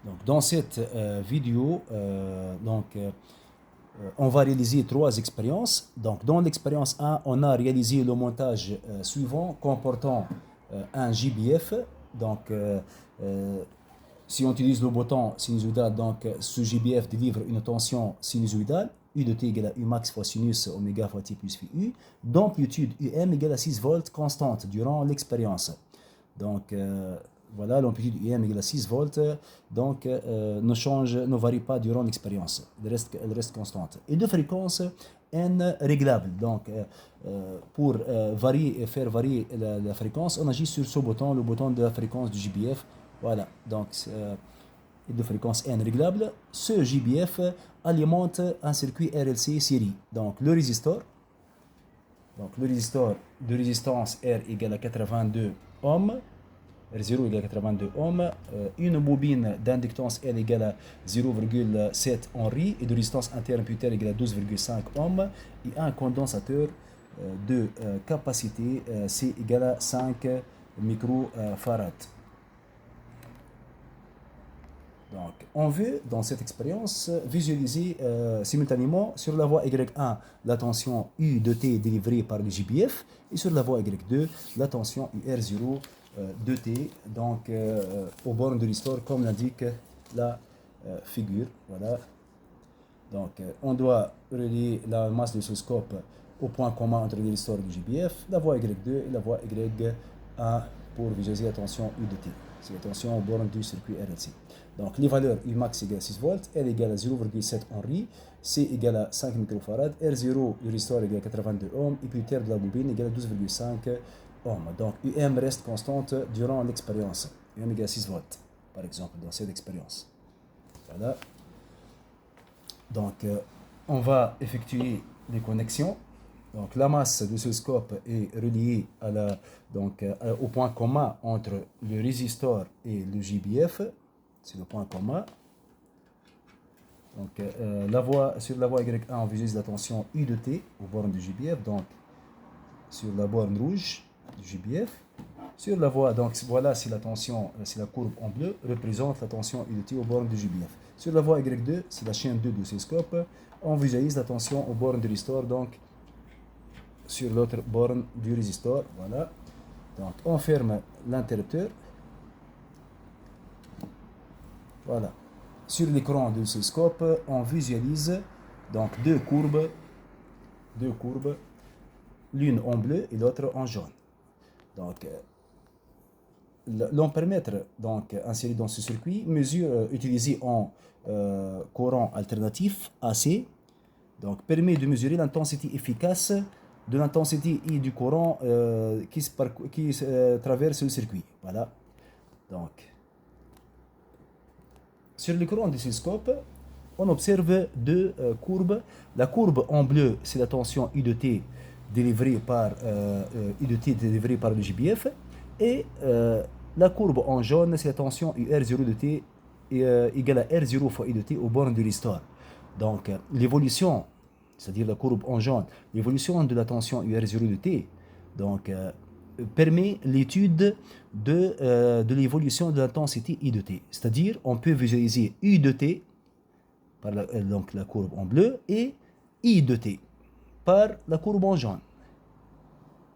Donc, dans cette vidéo, on va réaliser trois expériences. Donc, dans l'expérience 1, on a réalisé le montage suivant comportant un JBF. Donc, si on utilise le bouton sinusoïdal, donc ce JBF délivre une tension sinusoïdale, U de t égale à U max fois sinus oméga fois t plus phi U, d'amplitude UM égale à 6 volts constante durant l'expérience. Donc, voilà, l'amplitude UM égale à 6 volts, donc ne varie pas durant l'expérience, elle reste constante. Et de fréquence N réglable. Donc, pour faire varier la fréquence, on agit sur ce bouton, le bouton de la fréquence du JBF. Voilà, donc de fréquence N réglable. Ce JBF alimente un circuit RLC série. Donc, le résistor de résistance R égale à 82 ohms. R0 égale à 82 ohms, une bobine d'inductance L égale à 0,7 Henry et de résistance interne-imputaire égale à 12,5 ohms et un condensateur de capacité C égale à 5 microfarad. Donc, on veut, dans cette expérience, visualiser simultanément sur la voie Y1 la tension U de T délivrée par le JBF et sur la voie Y2 la tension UR0 de T, donc aux bornes de restore comme l'indique la figure. Voilà. Donc, on doit relier la masse de l'oscilloscope au point commun entre le restore et le JBF, la voie Y2 et la voie Y1 pour visualiser la tension U de T. C'est la tension aux bornes du circuit RLC. Donc, les valeurs U max égale à 6 volts, L égale à 0,7 Henry, C égale à 5 microfarad, R0, le restore égale à 82 ohms, et puis terre de la bobine égale à 12,5 ohms. Donc, UM reste constante durant l'expérience. UM égale à 6 volts, par exemple, dans cette expérience. Voilà. Donc, on va effectuer les connexions. Donc, la masse de l'oscilloscope est reliée au point commun entre le résistor et le JBF. C'est le point commun. Donc, sur la voie Y1, on visualise la tension U de T aux bornes du JBF. Donc, sur la borne rouge du JBF. Sur la voie, donc voilà, c'est la tension, c'est la courbe en bleu, représente la tension U de T aux bornes du JBF. Sur la voie Y2, c'est la chaîne 2 de l'oscilloscope. On visualise la tension aux bornes de résistor, donc sur l'autre borne du résistor. Voilà. Donc, on ferme l'interrupteur. Voilà. Sur l'écran de l'oscilloscope, on visualise donc deux courbes, l'une en bleu et l'autre en jaune. Donc, l'ampèremètre donc inséré dans ce circuit utilisé en courant alternatif AC, donc permet de mesurer l'intensité efficace de l'intensité I du courant qui traverse le circuit. Voilà. Donc, sur le courant d'oscilloscope, on observe deux courbes. La courbe en bleu, c'est la tension U de T délivrée par le JBF. Et la courbe en jaune, c'est la tension UR0 de T égale à R0 fois I de T aux bornes de restore. Donc, l'évolution, c'est-à-dire la courbe en jaune, l'évolution de la tension UR0 de T, donc, permet l'étude de l'évolution de l'intensité I de T. C'est-à-dire, on peut visualiser U de T par donc la courbe en bleu et I de T par la courbe en jaune.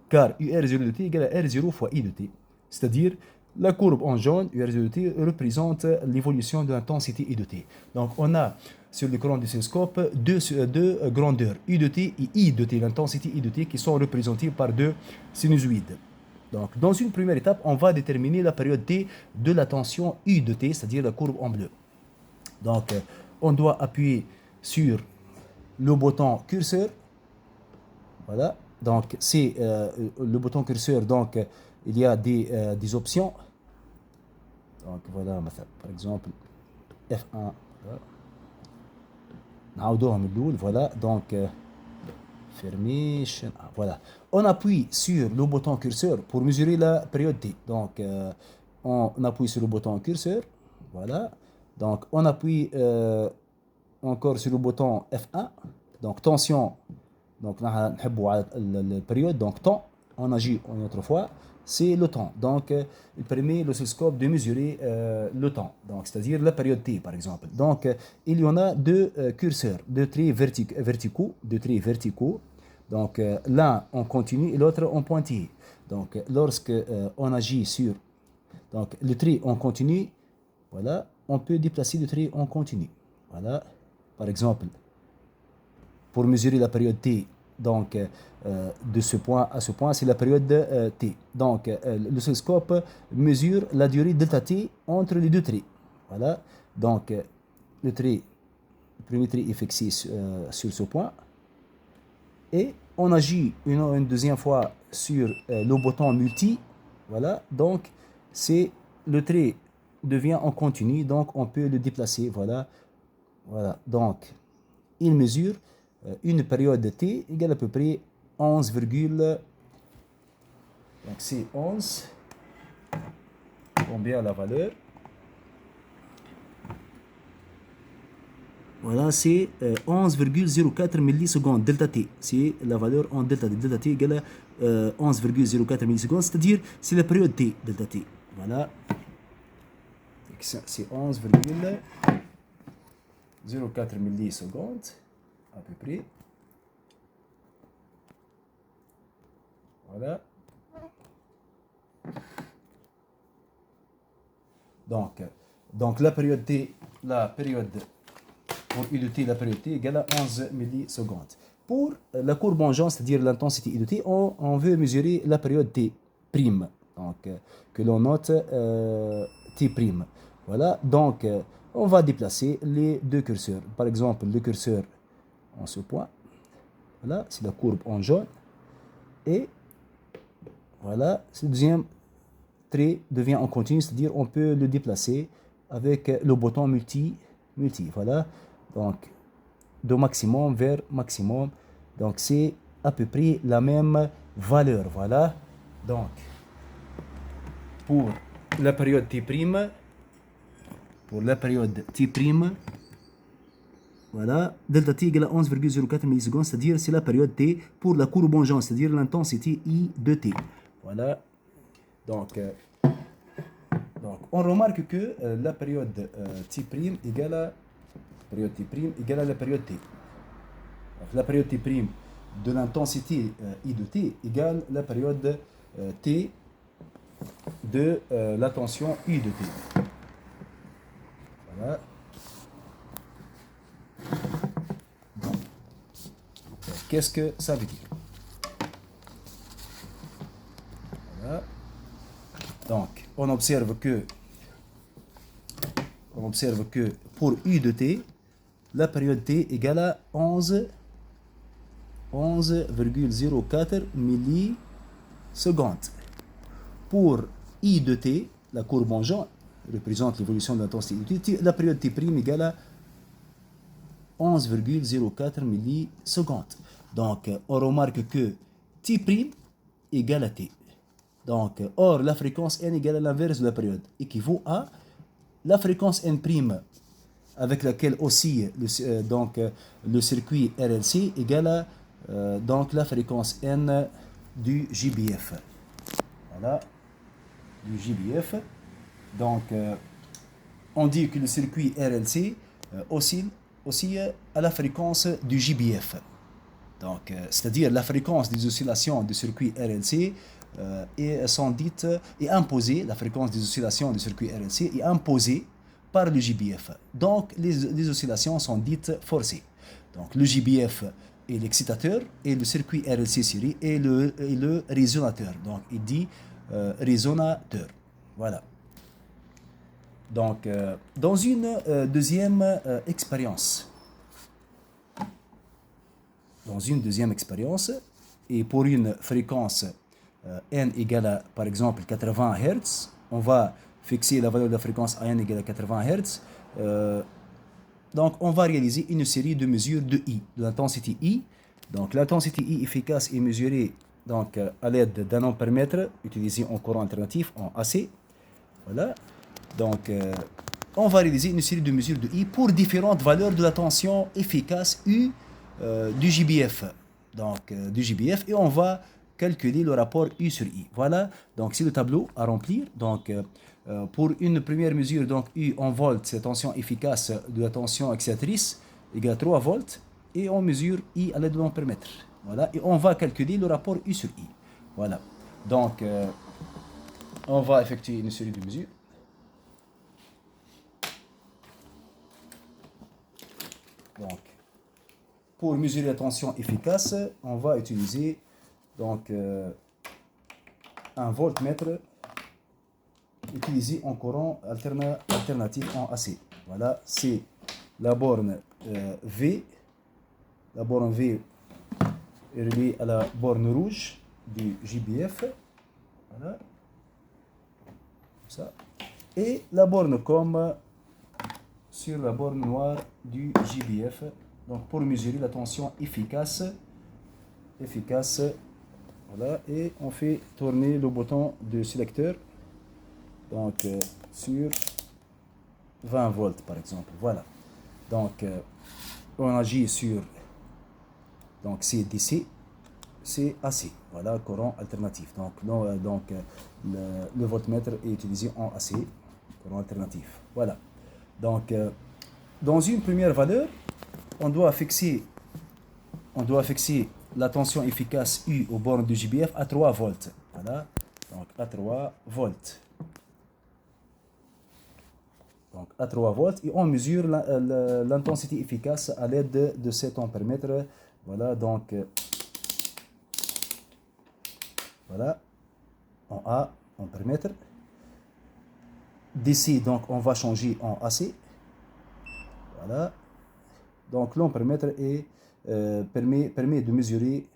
Car UR0 de T égale à R0 fois I de T. C'est-à-dire, la courbe en jaune, UR0 de T, représente l'évolution de l'intensité I de T. Donc, on a sur l'écran du oscilloscope deux grandeurs, U de T et I de T, l'intensité I de T, qui sont représentées par deux sinusoïdes. Donc, dans une première étape, on va déterminer la période T de la tension U de T, c'est-à-dire la courbe en bleu. Donc, on doit appuyer sur le bouton curseur. Voilà. Donc, c'est le bouton curseur. Donc, il y a des options. Donc, voilà, par exemple, F1. Voilà. Donc, fermé. Voilà. On appuie sur le bouton curseur pour mesurer la période T. Donc, on appuie sur le bouton curseur. Voilà. Donc, on appuie encore sur le bouton F1. Donc, tension. Donc, la période, donc temps. on agit une autre fois, c'est le temps. Donc, il permet l'oscilloscope de mesurer le temps, donc c'est-à-dire la période t, par exemple. Donc, il y en a deux curseurs, deux traits verticaux. Donc, l'un en continu et l'autre en pointillé. Donc, lorsque on agit sur le trait en continu, voilà, on peut déplacer le trait en continu. Voilà, par exemple, pour mesurer la période t, donc de ce point à ce point, c'est la période t. Donc, l'oscilloscope mesure la durée delta t entre les deux traits. Voilà, donc le premier trait est fixé sur ce point. Et on agit une deuxième fois sur le bouton multi. Voilà, donc c'est le trait devient en continu, donc on peut le déplacer. Voilà, donc il mesure une période de t égale à peu près 11, donc c'est 11, combien la valeur? Voilà, c'est 11,04 millisecondes delta t. C'est la valeur en delta t. Delta t égale à 11,04 millisecondes, c'est-à-dire c'est la période t, delta t. Voilà, c'est 11,04 millisecondes à peu près. Voilà. Donc la période t, pour I de t, la période t égale à 11 millisecondes. Pour la courbe en genre, c'est-à-dire l'intensité I de t, on veut mesurer la période t prime, donc que l'on note t prime. Voilà, donc on va déplacer les deux curseurs. Par exemple, le curseur en ce point, voilà, c'est la courbe en jaune, et voilà, ce deuxième trait devient en continu, c'est-à-dire on peut le déplacer avec le bouton multi, voilà, donc de maximum vers maximum, donc c'est à peu près la même valeur. Voilà, donc pour la période t', voilà, delta t égale à 11,04 millisecondes, c'est-à-dire c'est la période t pour la courbe en genre, c'est-à-dire l'intensité I de t. Voilà, donc on remarque que la période t' égale à la période t. Donc, la période t' de l'intensité I de t égale la période t de la tension I de t. Voilà. Qu'est-ce que ça veut dire? Voilà. Donc, on observe que pour U de t, la période t égale à 11,04 millisecondes. Pour I de t, la courbe en jaune représente l'évolution de l'intensité I de t, la période t' égale à 11,04 millisecondes. Donc, on remarque que t' égale à t. Donc, or, la fréquence n égale à l'inverse de la période, équivaut à la fréquence n' avec laquelle oscille le circuit RLC égale à donc la fréquence n du JBF. Voilà, du JBF. Donc, on dit que le circuit RLC oscille à la fréquence du JBF. Donc, c'est-à-dire la fréquence des oscillations du circuit RLC est imposée, la fréquence des oscillations du circuit RLC est imposée par le JBF. Donc, les oscillations sont dites forcées. Donc, le JBF est l'excitateur et le circuit RLC série est le résonateur. Donc, il dit résonateur. Voilà. Donc, dans une deuxième expérience, et pour une fréquence n égale à, par exemple, 80 Hz, on va fixer la valeur de la fréquence à n égale à 80 Hz. Donc, on va réaliser une série de mesures de I, de l'intensité I. Donc, l'intensité I efficace est mesurée donc, à l'aide d'un ampèremètre utilisé en courant alternatif, en AC. Voilà. Donc, on va réaliser une série de mesures de I pour différentes valeurs de la tension efficace U du JBF. Donc, du JBF, et on va calculer le rapport U sur I. Voilà, donc c'est le tableau à remplir. Donc, pour une première mesure, donc U en volts, c'est la tension efficace de la tension excisatrice, égale 3 volts. Et on mesure I à l'aide de l'ampèremètre. Voilà, et on va calculer le rapport U sur I. Voilà, donc on va effectuer une série de mesures. Donc, pour mesurer la tension efficace, on va utiliser donc un voltmètre utilisé en courant alternatif en AC. Voilà, c'est la borne V. La borne V est reliée à la borne rouge du JBF. Voilà, comme ça. Et la borne COM sur la borne noire du JBF. Donc pour mesurer la tension efficace. Voilà, et on fait tourner le bouton de sélecteur. Donc sur 20 volts par exemple. Voilà. Donc on agit sur donc c'est DC, c'est AC. Voilà, courant alternatif. Donc, le voltmètre est utilisé en AC, courant alternatif. Voilà. Donc dans une première valeur, on doit fixer la tension efficace U aux bornes du JBF à 3 volts. Voilà. Donc à 3 volts. Donc à 3 volts. Et on mesure l'intensité efficace à l'aide de cet ampèremètre. Voilà. Donc voilà. En A, ampèremètre. DC, donc on va changer en AC. Voilà. Donc l'ampèremètre permet de mesurer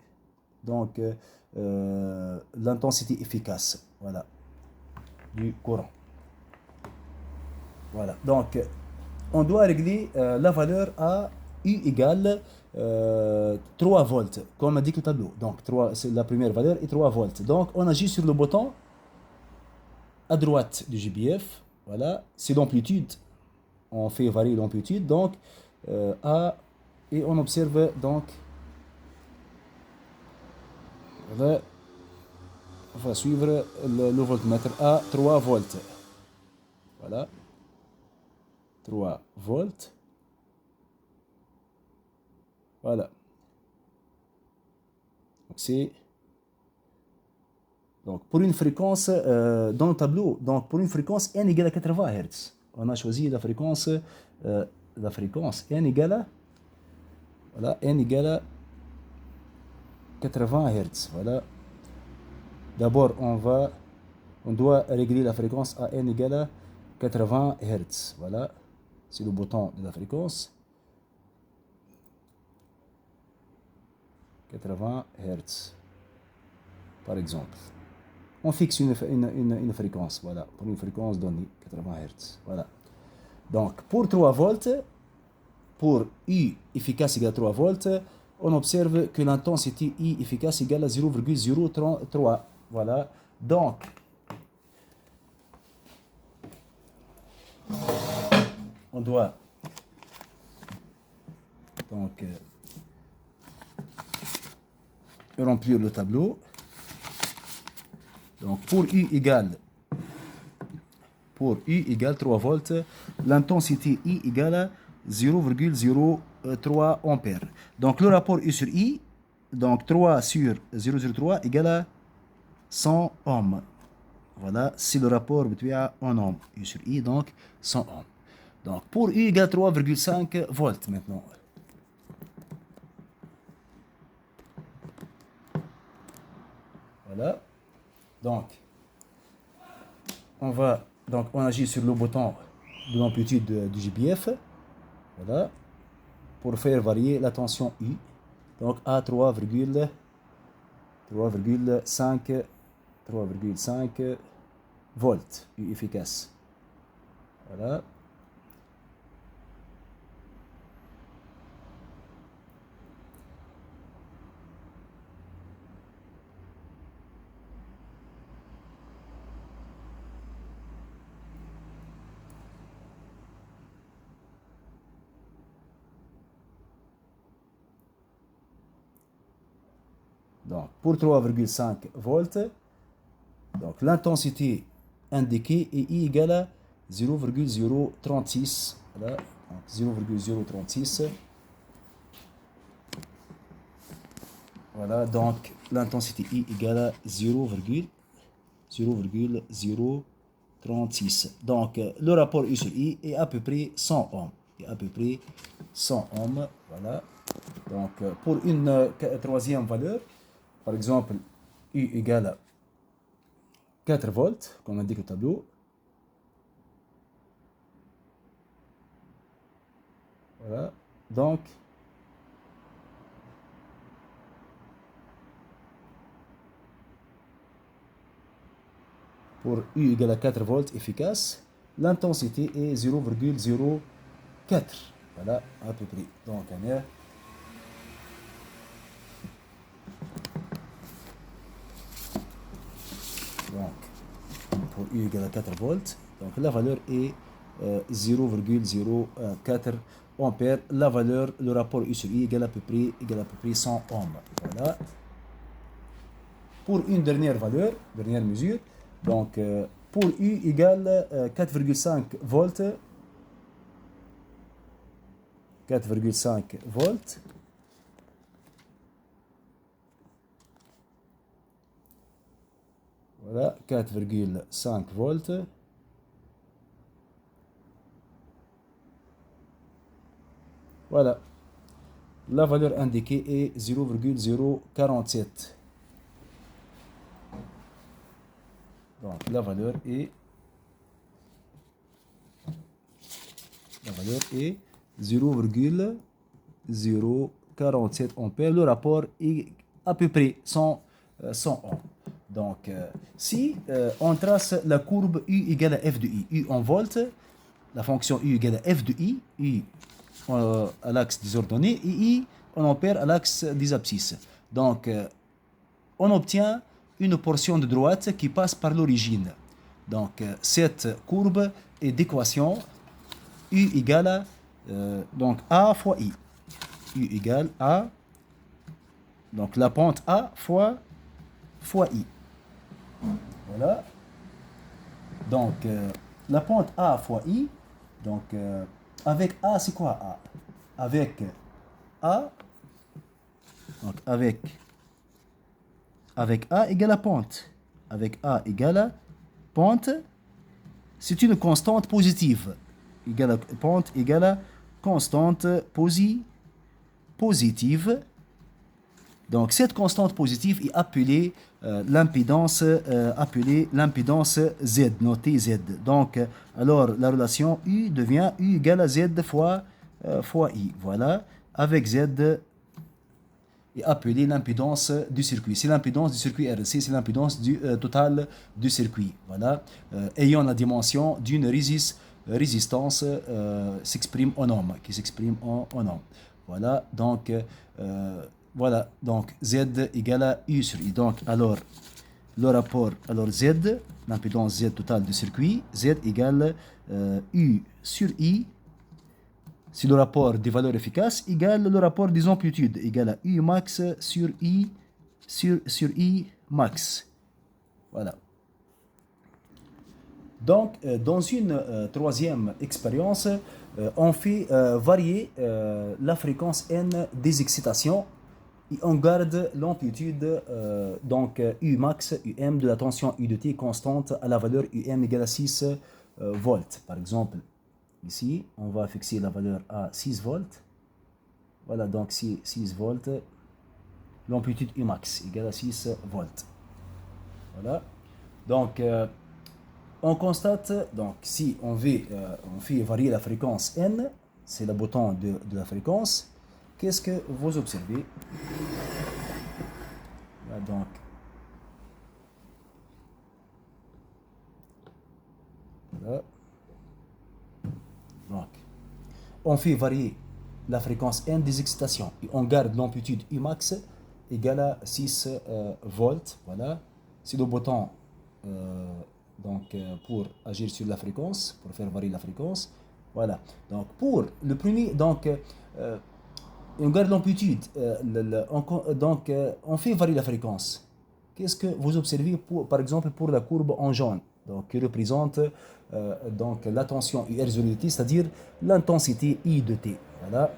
donc l'intensité efficace, voilà, du courant. Voilà, donc on doit régler la valeur à U égale 3 volts, comme indique le tableau. Donc 3, c'est la première valeur et 3 volts. Donc on agit sur le bouton à droite du JBF. Voilà, c'est l'amplitude. On fait varier l'amplitude. Donc et on observe donc on va suivre le voltmètre à 3 volts. Voilà. 3 volts. Voilà. Donc c'est donc pour une fréquence dans le tableau, donc pour une fréquence n égale à 80 Hz. On a choisi la fréquence n égale à voilà, n égale à 80 Hz. Voilà. D'abord on doit régler la fréquence à n égale à 80 Hz. Voilà. C'est le bouton de la fréquence. 80 Hz. Par exemple. On fixe une fréquence. Voilà. Pour une fréquence donnée. 80 Hz. Voilà. Donc, pour 3 volts, pour U efficace égale à 3 volts, on observe que l'intensité I efficace égale à 0,033. Voilà. Donc, on doit donc remplir le tableau. Donc pour U égale 3 volts, l'intensité I égale à 0,03 ampères. Donc le rapport U sur I, donc 3 sur 0,03 égale à 100 ohms. Voilà, c'est le rapport en ohms. U sur I, donc 100 ohms. Donc pour U égale 3,5 volts maintenant. Voilà. Donc, on agit sur le bouton de l'amplitude du JBF. Voilà. Pour faire varier la tension U. Donc à 3,5 volts U efficace. Voilà. Donc, pour 3,5 volts, donc l'intensité indiquée est I égale à 0,036. Voilà, 0,036. Voilà, donc l'intensité I égale à 0,036. Donc, le rapport U sur I est à peu près 100 ohms. À peu près 100 ohms. Voilà. Donc, pour une troisième valeur, par exemple, U égale à 4 volts, comme indique le tableau. Voilà. Donc, pour U égale à 4 volts efficace, l'intensité est 0,04. Voilà, à peu près. Donc, on est donc, pour U égale à 4 volts, donc la valeur est 0,04 ampères. La valeur, le rapport U sur I égale à peu près 100 ohms. Voilà. Pour une dernière valeur, dernière mesure, donc pour U égale 4,5 volts, 4,5 volts. Voilà, 4,5 volts. Voilà. La valeur indiquée est 0,047. Donc la valeur est 0,047 ampères. Le rapport est à peu près 100 ohms. Donc, si on trace la courbe U égale à F de I, U en volts, la fonction U égale à F de I, U à l'axe des ordonnées, et I en ampères à l'axe des abscisses. Donc, on obtient une portion de droite qui passe par l'origine. Donc, cette courbe est d'équation U égale à donc A fois I. U égale à, donc la pente A fois I. Voilà. Donc, la pente A fois I, donc avec A, c'est quoi A? Avec A, donc avec A égale à pente. Avec A égale à pente, c'est une constante positive. Pente égale à constante positive. Donc, cette constante positive est appelée l'impédance Z, notée Z. Donc, alors, la relation U devient U égale à Z fois I. Voilà, avec Z est appelée l'impédance du circuit. C'est l'impédance du circuit RC, c'est l'impédance totale du circuit. Voilà, ayant la dimension d'une résistance s'exprime en ohm, qui s'exprime en ohm. Voilà, donc voilà, donc Z égale à U sur I. Donc, alors, le rapport, alors Z, l'impédance Z totale du circuit, Z égale U sur I. Si le rapport des valeurs efficaces égale le rapport des amplitudes, égale à U max sur I max. Voilà. Donc, dans une troisième expérience, on fait varier la fréquence N des excitations et on garde l'amplitude donc U max, UM de la tension U de T constante à la valeur UM égale à 6 volts. Par exemple, ici, on va fixer la valeur à 6 volts. Voilà, donc 6 volts, l'amplitude U max égale à 6 volts. Voilà. Donc, on constate, donc si on fait varier la fréquence N, c'est le bouton de la fréquence, qu'est-ce que vous observez? Là, donc, voilà. Donc, on fait varier la fréquence N des excitations et on garde l'amplitude U max égale à 6 volts. Voilà, c'est le bouton donc pour agir sur la fréquence, pour faire varier la fréquence. Voilà, donc pour le premier, donc et on garde l'amplitude. Donc, on fait varier la fréquence. Qu'est-ce que vous observez, par exemple, pour la courbe en jaune, donc, qui représente donc, la tension UR0T, c'est-à-dire l'intensité I de T. Voilà.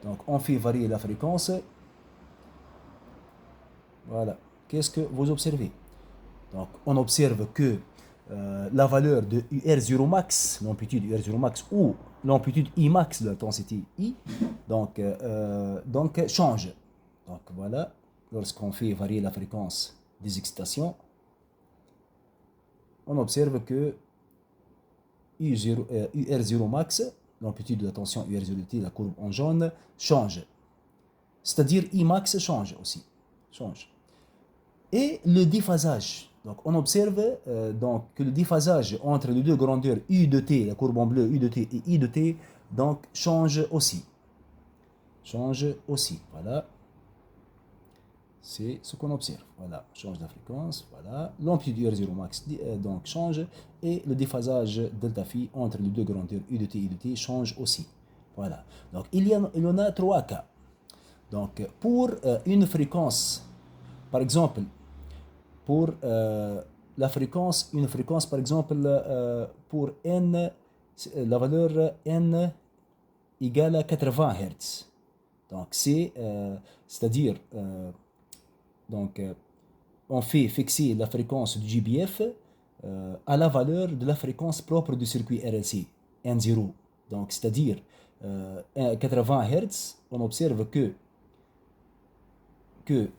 Donc, on fait varier la fréquence. Voilà. Qu'est-ce que vous observez? Donc, on observe que la valeur de UR0 max, l'amplitude UR0 max ou l'amplitude I max de l'intensité I, donc change. Donc voilà, lorsqu'on fait varier la fréquence des excitations, on observe que UR0 max, l'amplitude de la tension UR0T, la courbe en jaune, change. C'est-à-dire I max change aussi. Change. Et le déphasage. Donc, on observe donc, que le déphasage entre les deux grandeurs U de T, la courbe en bleu U de T et I de T, donc change aussi. Change aussi. Voilà. C'est ce qu'on observe. Voilà. Change la fréquence. Voilà. L'amplitude R0 max donc change. Et le déphasage delta phi entre les deux grandeurs U de T et I de T change aussi. Voilà. Donc, il y en a 3 cas. Donc, pour une fréquence, par exemple, pour la fréquence, une fréquence par exemple pour n, la valeur n égale à 80 Hz. Donc c'est-à-dire donc on fait fixer la fréquence du GBF à la valeur de la fréquence propre du circuit RLC N0. Donc c'est-à-dire 80 Hz, on observe que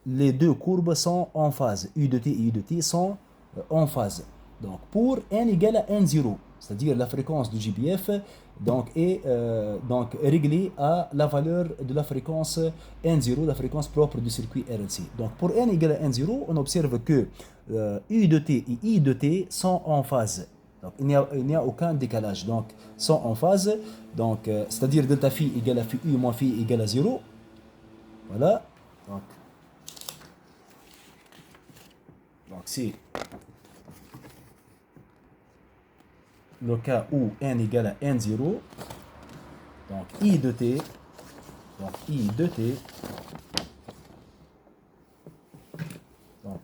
les deux courbes sont en phase. U de t et U de t sont en phase. Donc, pour n égale à n0, c'est-à-dire la fréquence du GBF donc, est donc réglée à la valeur de la fréquence n0, la fréquence propre du circuit RLC. Donc, pour n égale à n0, on observe que U de t et I de t sont en phase. Donc, il n'y a aucun décalage. Donc, sont en phase. Donc, c'est-à-dire delta phi égale à phi U moins phi égale à 0. Voilà. Donc, c'est le cas où n égale à n0. Donc, I de t. Donc, I de t. Donc,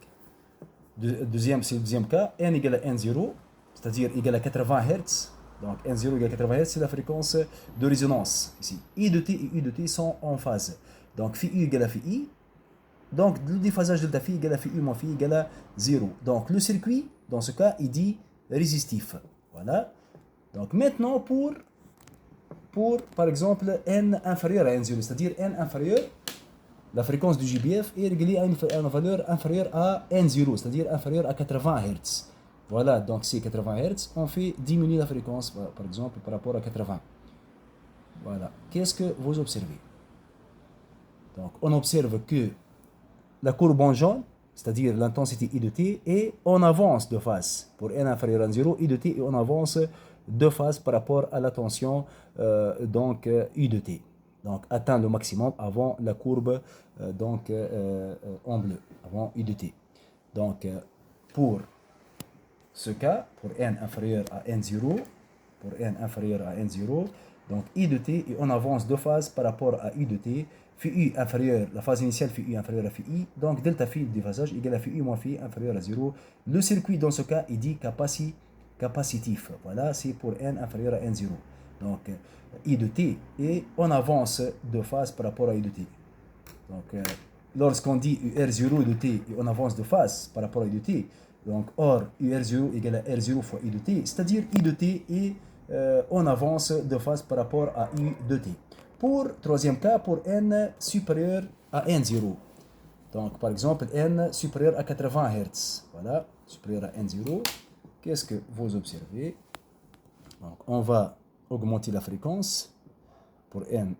c'est le deuxième cas. N égale à n0, c'est-à-dire égale à 80 Hz. Donc, n0 égale à 80 Hz, c'est la fréquence de résonance ici. I de t et U de t sont en phase. Donc, phi U égale à phi I. Donc, le déphasage delta phi égale à phi U moins phi égale à 0. Donc, le circuit, dans ce cas, il dit résistif. Voilà. Donc, maintenant, pour par exemple, n inférieur à n0, c'est-à-dire n inférieur, la fréquence du GBF est réglée à une valeur inférieure à n0, c'est-à-dire inférieure à 80 Hz. Voilà, donc c'est 80 Hz, on fait diminuer la fréquence, par exemple, par rapport à 80. Voilà. Qu'est-ce que vous observez? Donc, on observe que la courbe en jaune, c'est-à-dire l'intensité I de t, est en avance de phase. Pour n inférieur à 0, I de t est en avance de phase par rapport à la tension donc I de t. Donc atteint le maximum avant la courbe en bleu, avant I de t. Donc pour ce cas, pour n inférieur à n0, donc I de t est en avance de phase par rapport à I de t. Phi U inférieur, la phase initiale phi U inférieure à phi I, donc delta phi de déphasage égale à phi U moins phi inférieur à 0. Le circuit dans ce cas est dit capacitif. Voilà, c'est pour n inférieur à n0. Donc I de t est en avance de phase par rapport à I de t. Donc lorsqu'on dit UR0 de t est en avance de phase par rapport à I de t, donc or UR0 égale à R0 fois I de t, c'est-à-dire I de t est en avance de phase par rapport à I de t. Pour troisième cas, pour n supérieur à n0. Donc, par exemple, n supérieur à 80 Hz. Voilà, supérieur à n0. Qu'est-ce que vous observez? Donc, on va augmenter la fréquence pour n.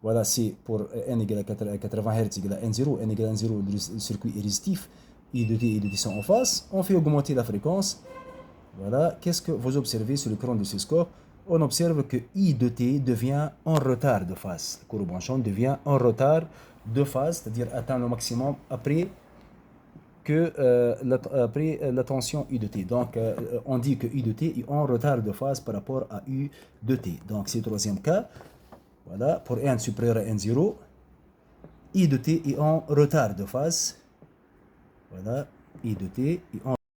Voilà, c'est pour n égale à 80 Hz égale à n0. N égale à n0, le circuit est résistif. I de t et I de t sont en face. On fait augmenter la fréquence. Voilà, qu'est-ce que vous observez sur l'écran de oscilloscope? On observe que I de t devient en retard de phase. La courbe en jaune devient en retard de phase, c'est-à-dire atteint le maximum après la tension I de t. Donc, on dit que I de t est en retard de phase par rapport à U de t. Donc, c'est le troisième cas. Voilà, pour n supérieur à n0, I de t est en retard de phase. Voilà, I de t est en